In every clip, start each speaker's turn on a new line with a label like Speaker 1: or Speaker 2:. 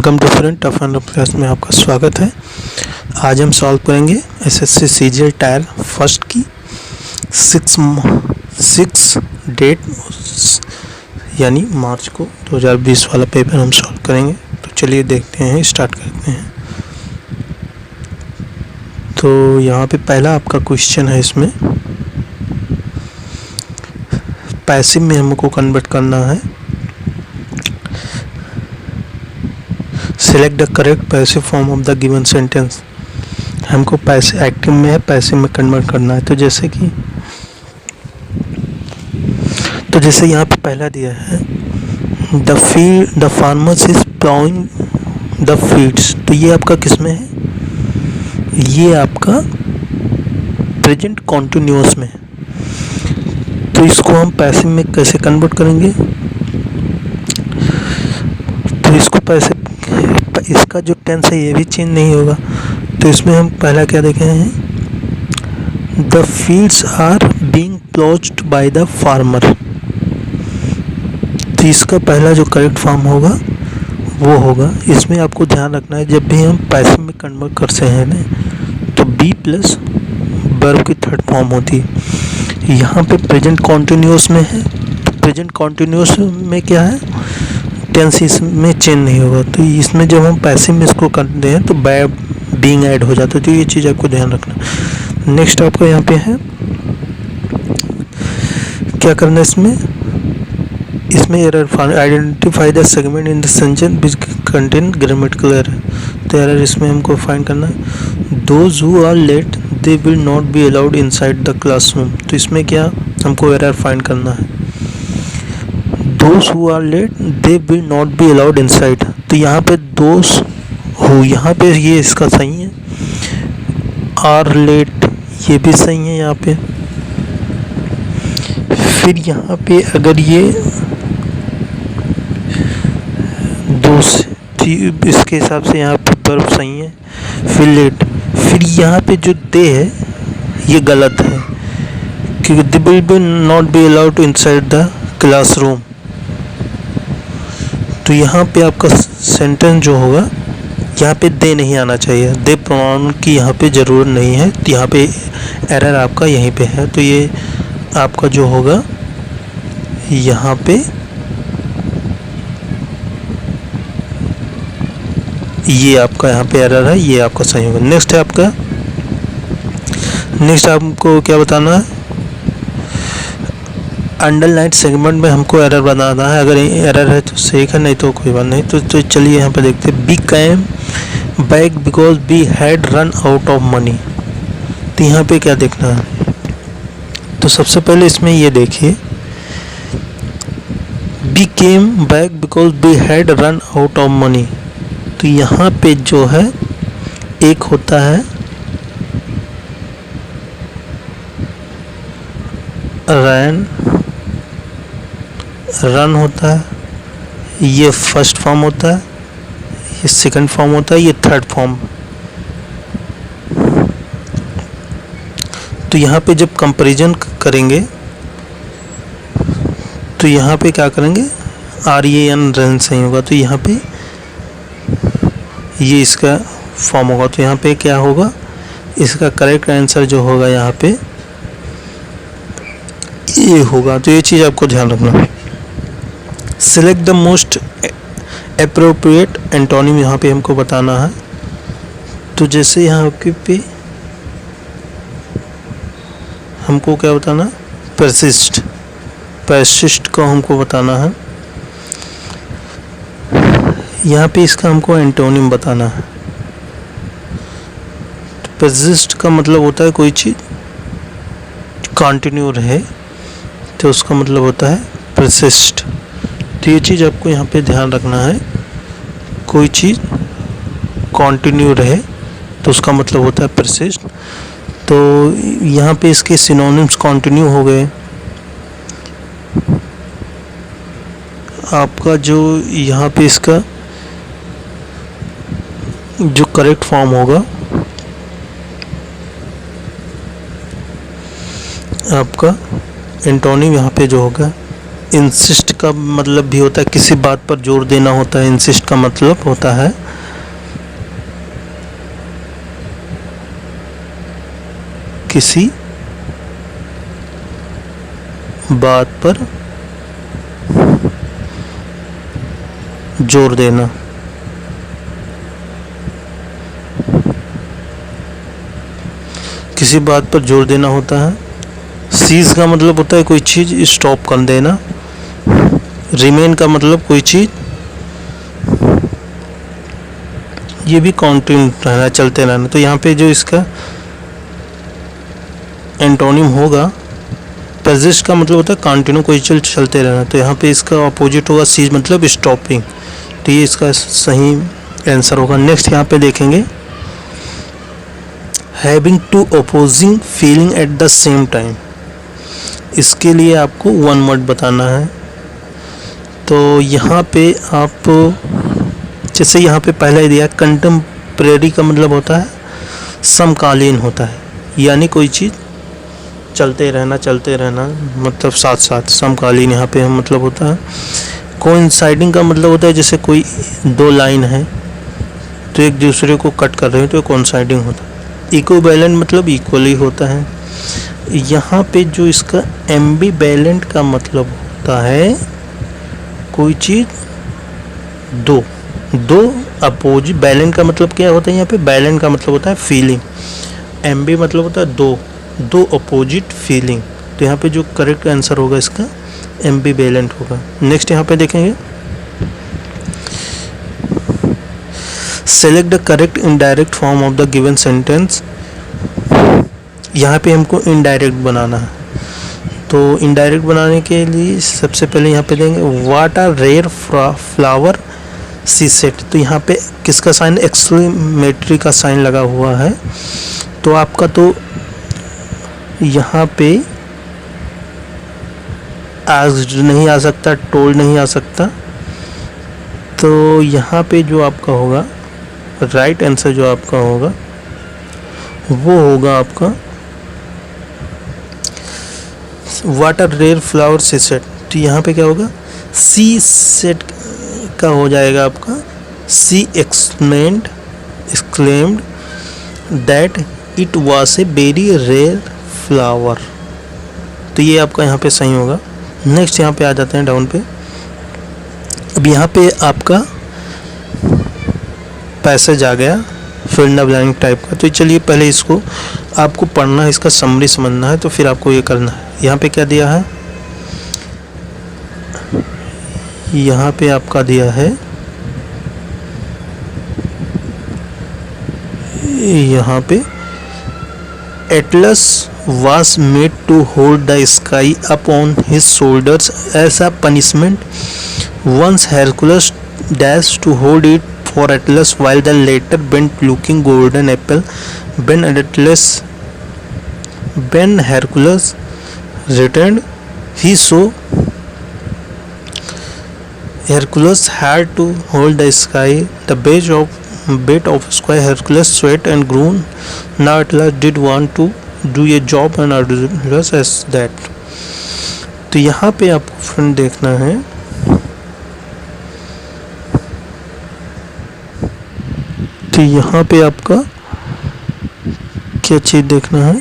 Speaker 1: Welcome to friend tough and class में आपका स्वागत है। आज हम सॉल्व करेंगे एसएससी सीजीएल टायर फर्स्ट की 6 डेट यानी मार्च को 2020 वाला पेपर हम सॉल्व करेंगे। तो चलिए देखते हैं, स्टार्ट करते हैं। तो यहाँ पे पहला आपका क्वेश्चन है, इसमें पैसिव में हमको कन्वर्ट करना है। Select the correct passive form of the given sentence. हमको पैसिव एक्टिव में है, पैसिव में कन्वर्ट करना है। तो जैसे यहाँ पे पहला दिया है the farmers is ploughing the fields. तो ये आपका किस में है? ये आपका प्रेजेंट कॉन्टिन्यूअस में है। तो इसको हम पैसिव में कैसे कन्वर्ट करेंगे? तो इसको पैसिव, इसका जो टेंस है ये भी चेंज नहीं होगा। तो इसमें हम पहला क्या देख रहे हैं? The fields are being ploughed by the farmer. तो इसका पहला जो करेक्ट फॉर्म होगा वो होगा। इसमें आपको ध्यान रखना है, जब भी हम पैसिव में कन्वर्ट करते हैं ना, तो बी प्लस वर्ब की थर्ड फॉर्म होती है। यहाँ पे प्रेजेंट कॉन्टिन्यूअस में है, तो प्रेजेंट कॉन्टिन्यूअस में क्या है? टेंस इसमें चेंज नहीं होगा। तो इसमें जब हम पैसिव में इसको करते हैं तो बाय बीइंग ऐड हो जाता है। तो ये चीज़ आपको ध्यान रखना। नेक्स्ट आपको यहाँ पे है क्या करना है इसमें error identify the segment in the sentence which contain grammatical error. तो एरर इसमें हमको फाइंड करना है। Those who are late they will not be allowed inside the classroom. तो इसमें क्या हमको एरर फाइंड करना है? Those who are late they will not be allowed inside। तो यहाँ पे those who, यहाँ पे ये इसका सही है। are late ये भी सही है यहाँ पे। फिर यहाँ पे अगर ये इसके हिसाब से यहाँ पे वर्ब सही है। फिर लेट, फिर यहाँ पे जो दे है ये गलत है, क्योंकि they will be not be allowed inside the classroom। तो यहाँ पे आपका सेंटेंस जो होगा, यहाँ पे दे नहीं आना चाहिए, दे प्रोनाउन की यहाँ पे ज़रूरत नहीं है। तो यहाँ पे एरर आपका यहीं पे है। तो ये आपका जो होगा यहाँ पे ये आपका यहाँ पे एरर है, ये आपका सही होगा। नेक्स्ट है आपका, नेक्स्ट आपको क्या बताना है? अंडरलाइन सेगमेंट में हमको एरर बनाना है। अगर एरर है तो सही है, नहीं तो कोई बात नहीं। तो चलिए यहाँ पे देखते हैं। B came back because B had run out of money. तो यहाँ पे क्या देखना है? तो सबसे पहले इसमें ये देखिए, B came back because B had run out of money. तो यहाँ पे जो है एक होता है रन होता है, ये फर्स्ट फॉर्म होता है, ये सेकंड फॉर्म होता है, ये थर्ड फॉर्म। तो यहाँ पे जब कंपैरिजन करेंगे तो यहाँ पे क्या करेंगे? RAN रन सही होगा। तो यहाँ पे ये इसका फॉर्म होगा। तो यहाँ पे क्या होगा? इसका करेक्ट आंसर जो होगा यहाँ पे ये होगा। तो ये चीज़ आपको ध्यान रखना है। Select the most appropriate antonym यहाँ पे हमको बताना है। तो जैसे यहाँ पे हमको क्या बताना है? परसिस्ट को हमको बताना है। यहाँ पे इसका हमको एंटोनिम बताना है। परसिस्ट का मतलब होता है कोई चीज़ कंटिन्यू रहे, तो उसका मतलब होता है परसिस्ट। तो ये चीज़ आपको यहाँ पे ध्यान रखना है। कोई चीज़ कंटिन्यू रहे तो उसका मतलब होता है परसिस्ट। तो यहाँ पे इसके सिनोनिम्स कंटिन्यू हो गए। आपका जो यहाँ पे इसका जो करेक्ट फॉर्म होगा आपका एंटोनिम यहाँ पे जो होगा इंसिस्ट का मतलब भी होता है किसी बात पर जोर देना होता है। इंसिस्ट का मतलब होता है किसी बात पर जोर देना। किसी बात पर जोर देना होता है। सीज का मतलब होता है कोई चीज़ स्टॉप कर देना। रिमेन का मतलब कोई चीज़, ये भी कंटिन्यू रहना, चलते रहना। तो यहाँ पे जो इसका एंटोनिम होगा, परसिस्ट का मतलब होता है कंटिन्यू, कोई चीज चलते रहना। तो यहाँ पे इसका अपोजिट होगा सीज मतलब स्टॉपिंग। तो ये इसका सही आंसर होगा। नेक्स्ट यहाँ पे देखेंगे, having to opposing feeling at the same time. इसके लिए आपको वन वर्ड बताना है। तो यहाँ पे आप जैसे यहाँ पे पहले ही दिया, कंटेम्प्रेरी का मतलब होता है समकालीन होता है, यानी कोई चीज़ चलते रहना मतलब साथ साथ। समकालीन यहाँ पे मतलब होता है। कोइंसाइडिंग का मतलब होता है जैसे कोई दो लाइन है तो एक दूसरे को कट कर रहे हैं तो कोइंसाइडिंग होता है। इक्विवेलेंट मतलब इक्वली होता है। यहाँ पे जो इसका एम्बिवेलेंट का मतलब होता है कोई चीज़ दो अपोजिट। बैलेंट का मतलब क्या होता है, यहाँ पे बैलेंट का मतलब होता है फीलिंग। एम्बी मतलब होता है दो अपोजिट फीलिंग। तो यहाँ पे जो करेक्ट आंसर होगा इसका एम्बिवेलेंट होगा। नेक्स्ट यहाँ पे देखेंगे, select the correct indirect form of the given sentence. यहाँ पे हमको इनडायरेक्ट बनाना है। तो इनडायरेक्ट बनाने के लिए सबसे पहले यहाँ पे देंगे what are rare flower she set. तो यहाँ पे किसका साइन, एक्सक्लेमेटरी का साइन लगा हुआ है। तो आपका तो यहाँ पे आस्क्ड नहीं आ सकता, टोल्ड नहीं आ सकता। तो यहाँ पे जो आपका होगा राइट आंसर जो आपका होगा वो होगा आपका what are rare flower she set. तो यहाँ पे क्या होगा, सी सेट का हो जाएगा आपका सी exclaimed that it was a very rare flower। तो ये आपका यहाँ पे सही होगा। नेक्स्ट यहाँ पे आ जाते हैं डाउन पे। अब यहाँ पे आपका पैसेज आ गया fill in the blank type का। तो चलिए पहले इसको आपको पढ़ना है, इसका समरी समझना है, तो फिर आपको ये करना है। यहाँ पे क्या दिया है, यहाँ पे आपका दिया है, यहाँ पे Atlas was made to hold the sky up on his shoulders as a punishment. Once Hercules dashed to hold it for Atlas while the latter bent looking golden apple. When Hercules returned, he saw Hercules had to hold the sky. The bait of sky. Hercules sweat and groaned. Now Atlas did want to do a job and Atlas as that. तो यहाँ पे आपको friend देखना है, तो यहाँ पे आपका क्या चीज़ देखना है,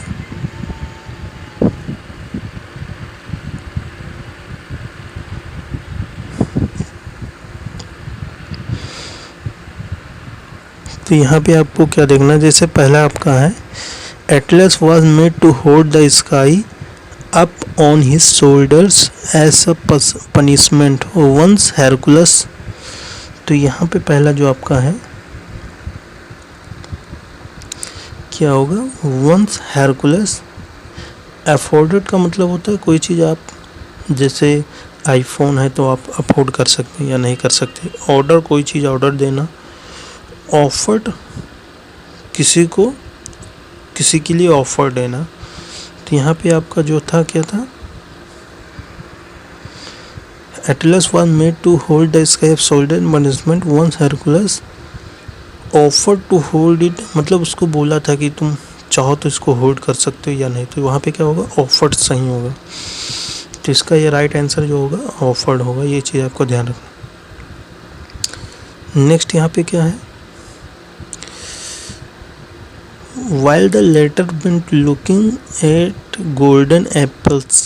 Speaker 1: तो यहाँ पे आपको क्या देखना है। जैसे पहला आपका है Atlas was made to hold the sky up on his shoulders as a punishment once Hercules. तो यहाँ पे पहला जो आपका है क्या होगा, वंस हेरकुलस। अफोर्डेड का मतलब होता है कोई चीज़ आप, जैसे आईफोन है तो आप अफोर्ड कर सकते हैं या नहीं कर सकते। ऑर्डर कोई चीज़ ऑर्डर देना। ऑफर्ड किसी के लिए ऑफर देना। तो यहाँ पे आपका जो था क्या था, Atlas was made to hold the sky of shoulder punishment once Hercules offer to hold it, मतलब उसको बोला था कि तुम चाहो तो इसको होल्ड कर सकते हो या नहीं। तो वहाँ पे क्या होगा, ऑफर्ड सही होगा। तो इसका ये राइट आंसर जो होगा ऑफर्ड होगा, ये चीज़ आपको ध्यान रखना। नेक्स्ट यहाँ पे क्या है, while the latter went looking at golden apples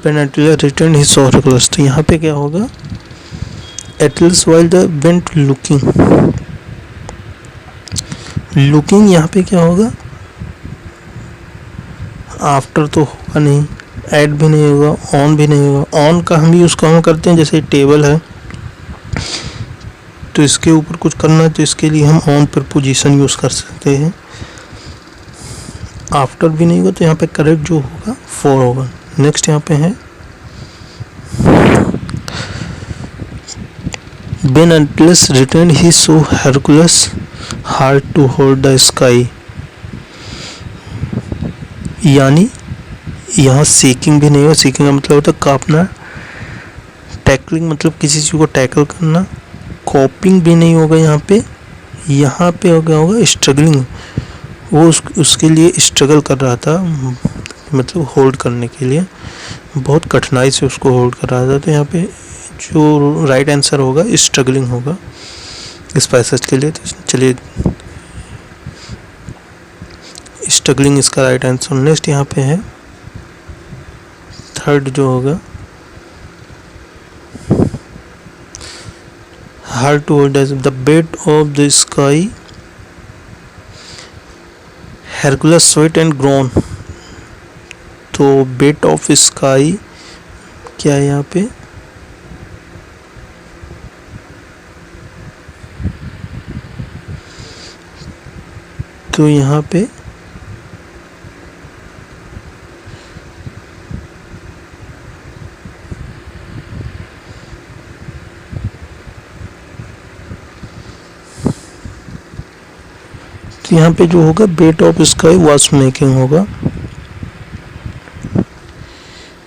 Speaker 1: when Atlas returned his oracles। तो यहाँ पे क्या होगा, Atlas while the went looking यहाँ पे क्या होगा, आफ्टर तो होगा नहीं, एट भी नहीं होगा, ऑन भी नहीं होगा। ऑन का हम यूज़ कहाँ करते हैं, जैसे टेबल है तो इसके ऊपर कुछ करना है तो इसके लिए हम ऑन पर पोजीशन यूज़ कर सकते हैं। आफ्टर भी नहीं होगा तो यहाँ पे करेक्ट जो होगा फोर होगा। नेक्स्ट यहाँ पे है When Atlas returned he saw Hercules hard to hold the sky। यानी यहाँ सीकिंग भी नहीं होगा, सीकिंग का मतलब होता है कांपना, टैकलिंग मतलब किसी चीज़ को टैकल करना, कॉपिंग भी नहीं होगा यहाँ पे हो गया होगा स्ट्रगलिंग, वो उसके लिए स्ट्रगल कर रहा था, मतलब होल्ड करने के लिए बहुत कठिनाई से उसको होल्ड कर रहा था। तो यहाँ पे जो राइट आंसर होगा स्ट्रगलिंग होगा इस पैसेज के लिए। तो चलिए स्ट्रगलिंग इसका राइट आंसर। नेक्स्ट यहाँ पे है थर्ड जो होगा hard to hold the bed of the sky Hercules sweat and groan। तो बेट ऑफ स्काई क्या है यहाँ पे, तो यहाँ पे जो होगा bit of sky was making होगा,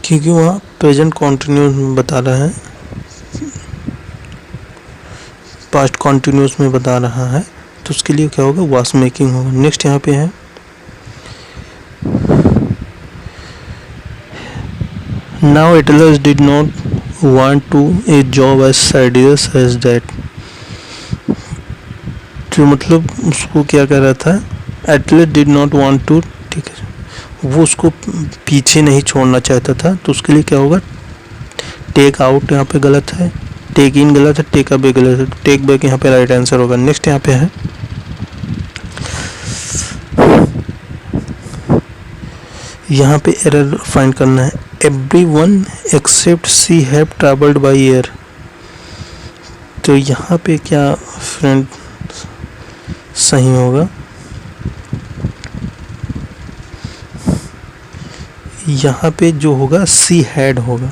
Speaker 1: क्योंकि वहाँ प्रेजेंट कॉन्टिन्यूस में बता रहा है, पास्ट कॉन्टिन्यूस में बता रहा है, तो उसके लिए क्या होगा वॉज मेकिंग होगा। नेक्स्ट यहाँ पे है now Atlas did not want to a job as tedious as that. जो मतलब उसको क्या कर रहा था, Atlas did not want to, ठीक है, वो उसको पीछे नहीं छोड़ना चाहता था, तो उसके लिए क्या होगा टेक आउट यहाँ पे गलत है, टेक इन गलत है, टेक अवे गलत है, टेक बैक यहाँ पे राइट आंसर होगा। नेक्स्ट यहाँ पे है यहाँ पे एरर फाइंड करना है, everyone except she have travelled by air. तो यहाँ पे क्या फ्रेंड सही होगा, यहाँ पे जो होगा सी हैड होगा,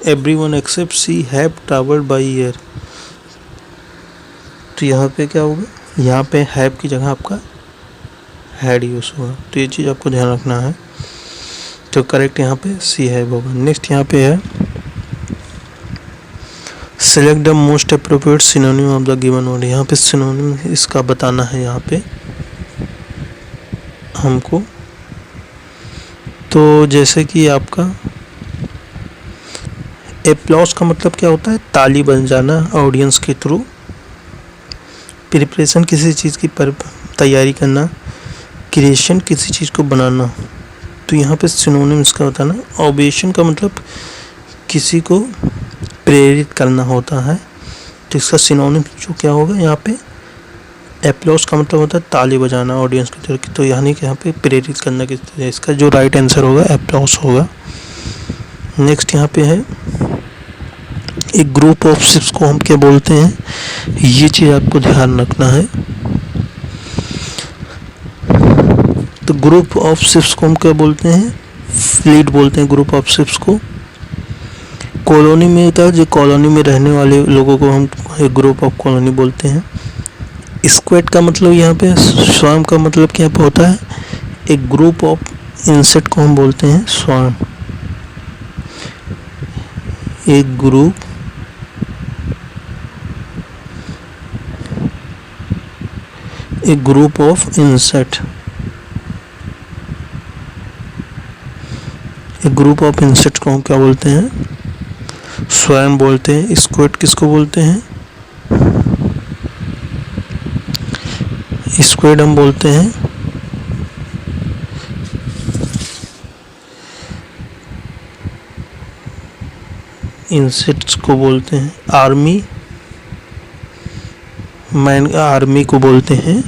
Speaker 1: everyone except she have travelled by air. तो यहाँ पे क्या होगा, यहाँ पे हैव की जगह आपका हैड यूज होगा, तो ये चीज़ आपको ध्यान रखना है। तो करेक्ट यहाँ पे सी हैव होगा। नेक्स्ट यहाँ पे है select the most appropriate synonym of the given word. यहाँ पे सिनोनिम इसका बताना है यहाँ पे हमको। तो जैसे कि आपका एप्लॉज का मतलब क्या होता है, ताली बन जाना ऑडियंस के थ्रू, प्रिपरेशन किसी चीज़ की तैयारी करना, क्रिएशन किसी चीज़ को बनाना। तो यहाँ पे सिनोनिम इसका होता है ना, ओवेशन का मतलब किसी को प्रेरित करना होता है, तो इसका सिनोनिम जो क्या होगा यहाँ पे, एप्लॉज का मतलब होता है ताली बजाना ऑडियंस की तरफ, तो यानी कि यहाँ पे प्रेरित करना किस तरह, इसका जो राइट आंसर होगा एप्लॉज होगा। नेक्स्ट यहाँ पे है एक ग्रुप ऑफ शिप्स को हम क्या बोलते हैं, ये चीज़ आपको ध्यान रखना है। तो ग्रुप ऑफ शिप्स को हम क्या बोलते हैं, फ्लीट बोलते हैं ग्रुप ऑफ शिप्स को। कॉलोनी में होता है, जो कॉलोनी में रहने वाले लोगों को हम एक ग्रुप ऑफ कॉलोनी बोलते हैं। स्क्वेड का मतलब यहाँ पे स्वार्म का मतलब क्या पे होता है, एक ग्रुप ऑफ इंसेक्ट को हम बोलते हैं स्वार्म। एक ग्रुप ऑफ इंसेक्ट एक ग्रुप ऑफ इंसेक्ट को हम क्या बोलते हैं? स्वयं बोलते हैं। स्क्विड किसको बोलते हैं? स्क्विड हम बोलते हैं इंसेक्ट्स को बोलते हैं आर्मी मैन, आर्मी को बोलते हैं,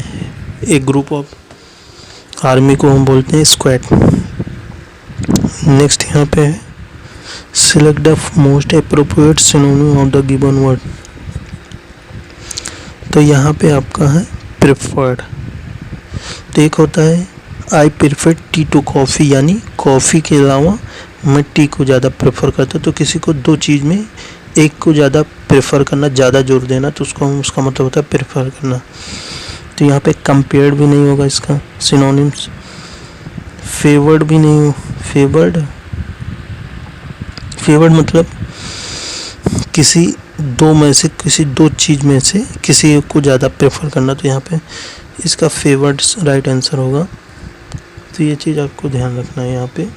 Speaker 1: एक ग्रुप ऑफ आर्मी को हम बोलते हैं स्क्वाड। नेक्स्ट यहाँ पे है select the most appropriate synonym of the given word. तो यहाँ पे आपका है प्रेफर्ड। तो एक होता है I prefer tea to coffee, यानी कॉफ़ी के अलावा मैं टी को ज़्यादा प्रेफर करता हूँ। तो किसी को दो चीज़ में एक को ज़्यादा प्रेफर करना, ज़्यादा जोर देना, तो उसका मतलब होता है प्रेफर करना। तो यहाँ पे कंपेयर्ड भी नहीं होगा इसका सिनोनिम्स, फेवर्ड भी नहीं हो। फेवर्ड मतलब किसी दो में से, किसी दो चीज़ में से किसी एक को ज़्यादा प्रेफर करना, तो यहाँ पे इसका फेवर्ड राइट आंसर होगा। तो ये चीज़ आपको ध्यान रखना है यहाँ पे।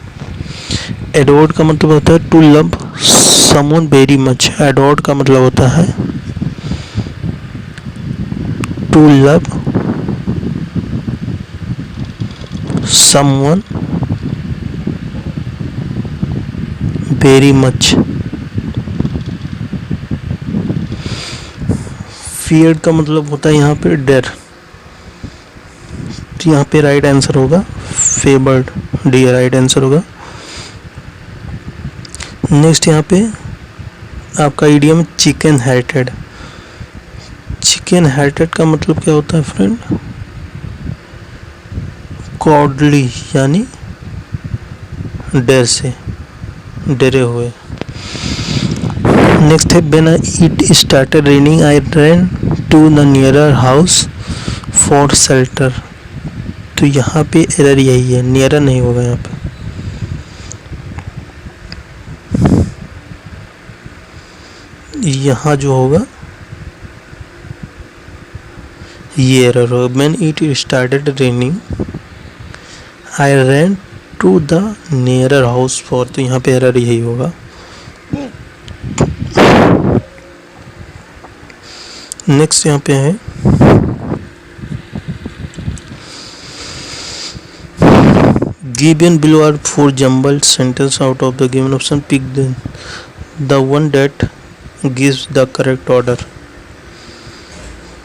Speaker 1: एडोर्ड का मतलब होता है to love someone very much. Adored का मतलब होता है to love someone very much. Feared का मतलब होता है यहाँ पे डर। तो यहाँ पे राइट आंसर होगा फेवर्ड, डी राइट आंसर होगा। नेक्स्ट यहाँ पे आपका idiom chicken hearted. Chicken hearted का मतलब क्या होता है फ्रेंड? कॉडली, यानी डर से, डरे हुए। नेक्स्ट है when it started raining I ran to the nearer house for shelter. तो यहाँ पे एरर यही है, नियरर नहीं होगा यहाँ पे। यहाँ जो होगा ये एरर होगा। When it started raining I ran to the nearer house for, तो यहाँ पे एरर यही होगा। नेक्स्ट यहाँ पे है given below are four jumbled sentences out of the given option, pick the one that gives the correct order।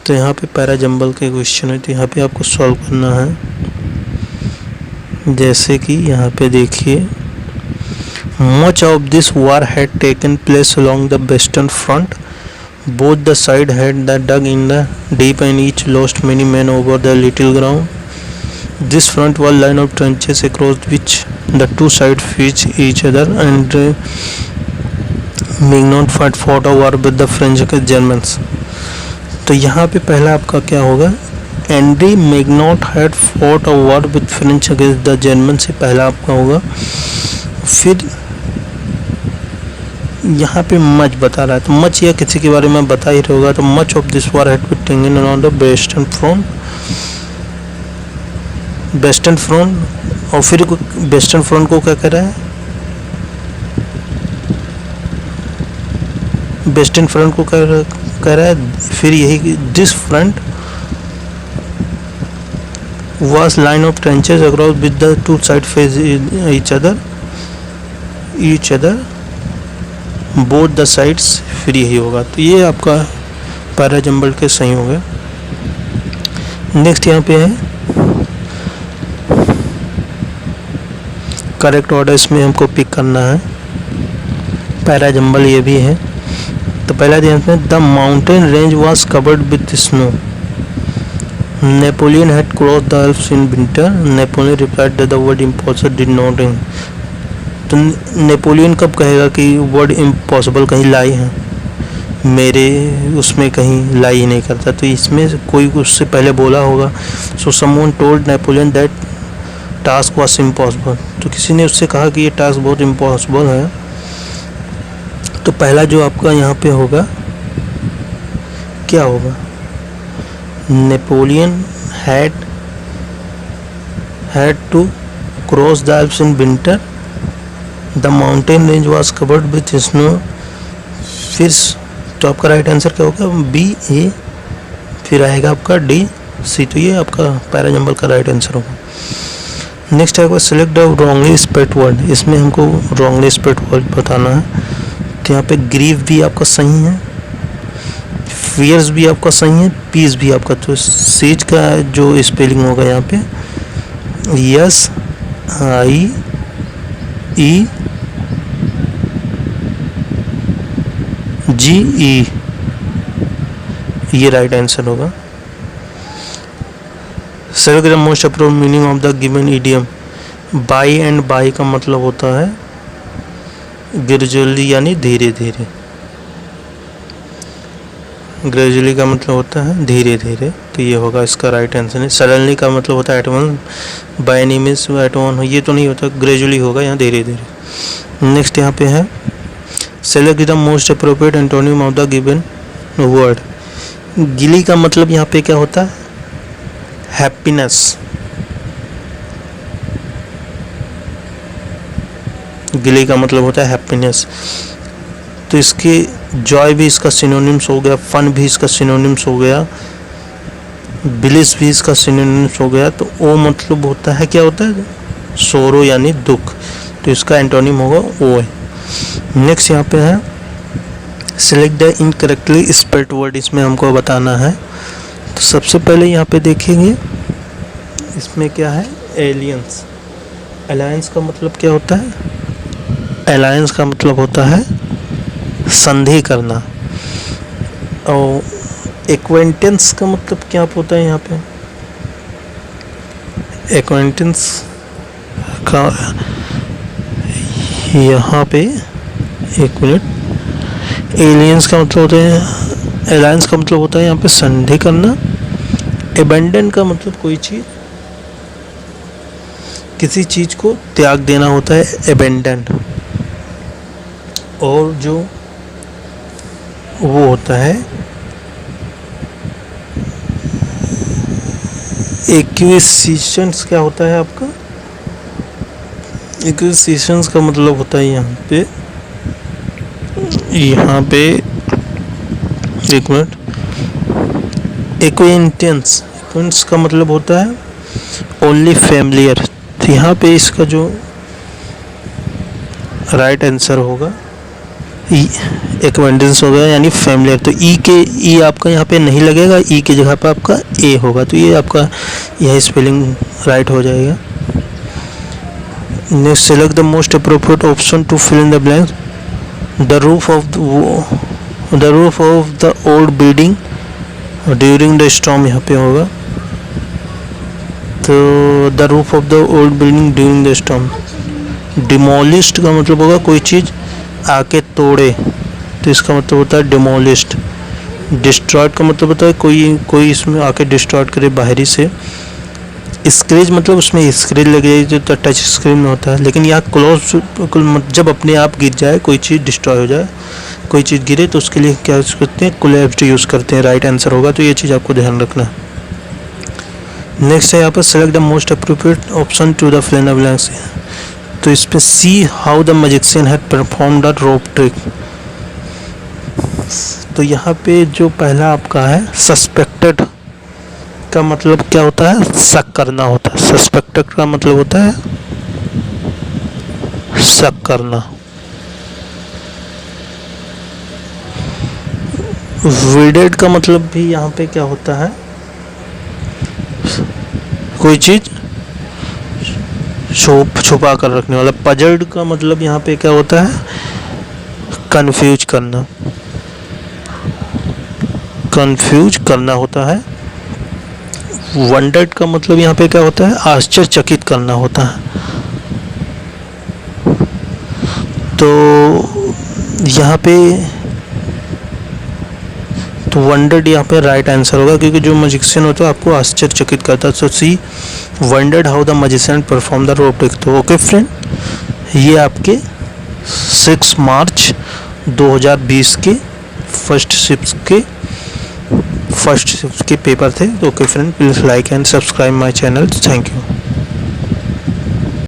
Speaker 1: तो यहाँ पे पैरा जंबल का क्वेश्चन है, तो यहाँ पे आपको सॉल्व करना है। जैसे कि यहाँ पे देखिए much of this war had taken place along the western front, both the side had the dug in the deep and each lost many men over the little ground. This front was line of trenches across which the two sides faced each other and Maginot fought a war with the French against Germans। तो यहाँ पे पहला आपका क्या होगा? Andre Maginot had fought a war with French against the German से पहला आपका होगा। फिर यहाँ पे मच बता रहा है, तो मच या किसी के बारे में बता ही रहा होगा। तो much of this war had been taken around the western front, western front. और फिर वेस्टर्न फ्रंट को क्या कर रहा है? वेस्टर्न फ्रंट को कह रहा है। फिर यही this front was line of trenches across with the two sides face each other both the sides, फिर यही होगा। तो ये आपका पैरा जंबल के सही हो गया। नेक्स्ट यहाँ पे है करेक्ट ऑर्डर, इसमें हमको पिक करना है। पैरा जंबल ये भी है। तो पहला ध्यान में the mountain range was covered with snow. Napoleon had crossed the Alps in winter. Napoleon replied that the word impossible did not ring। तो नेपोलियन कब कहेगा कि वर्ड इम्पॉसिबल कहीं लाई है? मेरे उसमें कहीं लाई ही नहीं करता। तो इसमें कोई उससे पहले बोला होगा। So someone told Napoleon that task was impossible. तो किसी ने उससे कहा कि ये टास्क बहुत इम्पॉसिबल है। तो पहला जो आपका यहाँ पे होगा क्या होगा? Napoleon had to cross the Alps in winter the mountain range was covered with snow. फिर टॉप का राइट आंसर क्या होगा? बी ए, फिर आएगा आपका डी सी। तो ये आपका पहला नंबर का राइट आंसर होगा। नेक्स्ट है select the wrongly spelled word. इसमें हमको रॉन्गली स्पेल्ड वर्ड बताना है। तो यहाँ पे ग्रीव भी आपका सही है, फियर्स भी आपका सही है, पीस भी आपका। तो सीज का जो स्पेलिंग होगा यहाँ पे यस आई ई जी ई, ये राइट आंसर होगा। Select the most appropriate meaning of the given idiom. By and by का मतलब होता है ग्रेजुअली यानी धीरे धीरे। ग्रेजुअली का मतलब होता है धीरे धीरे, तो ये होगा इसका राइट आंसर। सडनली का मतलब होता है at one, by any means at one, ये तो नहीं होता, ग्रेजुअली होगा यहाँ धीरे धीरे। नेक्स्ट यहाँ पे है select the most appropriate antonym of the given word. गिली का मतलब यहाँ पे क्या होता है? हैप्पीनेस। गिली का मतलब होता है हैप्पीनेस। तो इसके जॉय भी इसका सिनोनिम्स हो गया, फन भी इसका सिनोनिम्स हो गया, ब्लिस भी इसका सिनोनिम्स हो गया। तो ओ मतलब होता है क्या होता है? सोरो यानी दुख। तो इसका एंटोनिम होगा ओ है। नेक्स्ट यहाँ पे है select the incorrectly spelled word. इसमें हमको बताना है। तो सबसे पहले यहाँ पे देखेंगे इसमें क्या है? एलियंस। अलायंस का मतलब क्या होता है? अलायंस का मतलब होता है संधि करना। और एक्वेंटेंस का मतलब क्या होता है? यहाँ पे एक्वेंटेंस का यहाँ पे एक मिनट, एलियंस का मतलब होता है, अलायंस का मतलब होता है यहाँ पे संधि करना। एबेंडन का मतलब कोई चीज़, किसी चीज़ को त्याग देना होता है एबेंडन। और जो वो होता है एक्विजिशंस, क्या होता है आपका? एक्विजिशंस का मतलब होता है यहाँ पे एक मिनट, एक्वेंटेंस। एक्वेंटेंस का मतलब होता है ओनली फैमिलियर। तो यहाँ पे इसका जो राइट आंसर होगा एक्वेंटेंस हो गया यानी फैमिलियर। तो ई आपका यहाँ पे नहीं लगेगा, ई की जगह पे आपका ए होगा। तो ये आपका यह स्पेलिंग राइट हो जाएगा। Next select the most appropriate option to fill in the blanks. The roof of the old building during the storm यहाँ पे होगा। तो the roof of the old building during the storm. Demolished का मतलब होगा कोई चीज़ आके तोड़े, तो इसका मतलब होता है डिमोलिश्ड। डिस्ट्रॉयड का मतलब होता है कोई इसमें आके डिस्ट्रॉयड करे बाहरी से। स्क्रेच मतलब उसमें स्क्रेच लग जाए जो टच स्क्रीन में होता है। लेकिन यहाँ क्लोज जब अपने आप गिर जाए, कोई चीज़ डिस्ट्रॉय हो जाए, कोई चीज़ गिरे, तो उसके लिए क्या यूज़ करते हैं? कोलैप्स्ड यूज़ करते हैं। राइट आंसर होगा। तो ये चीज़ आपको ध्यान रखना। नेक्स्ट है यहाँ पर select the most appropriate option to the fill in the blanks. तो इस पर see how the magician had perform the rope trick. तो यहाँ पे जो पहला आपका है सस्पेक्टेड का मतलब क्या होता है? शक करना होता है। सस्पेक्टेड का मतलब होता है शक करना। वीडेड का मतलब भी यहाँ पे क्या होता है? कोई चीज छुपा कर रखने वाला। पजल्ड का मतलब यहाँ पे क्या होता है? कंफ्यूज करना, कंफ्यूज करना होता है। वंडर्ड का मतलब यहाँ पे क्या होता है? आश्चर्यचकित करना होता है। तो यहाँ पे तो वंडर्ड यहाँ पे राइट आंसर होगा, क्योंकि जो मैजिशियन होता है आपको आश्चर्यचकित करता है। So she wondered how the magician perform the rope trick. तो ओके फ्रेंड, ये आपके 6 मार्च 2020 के फर्स्ट शिफ्ट के पेपर थे। तो okay friend, please like and subscribe my channel. Thank you.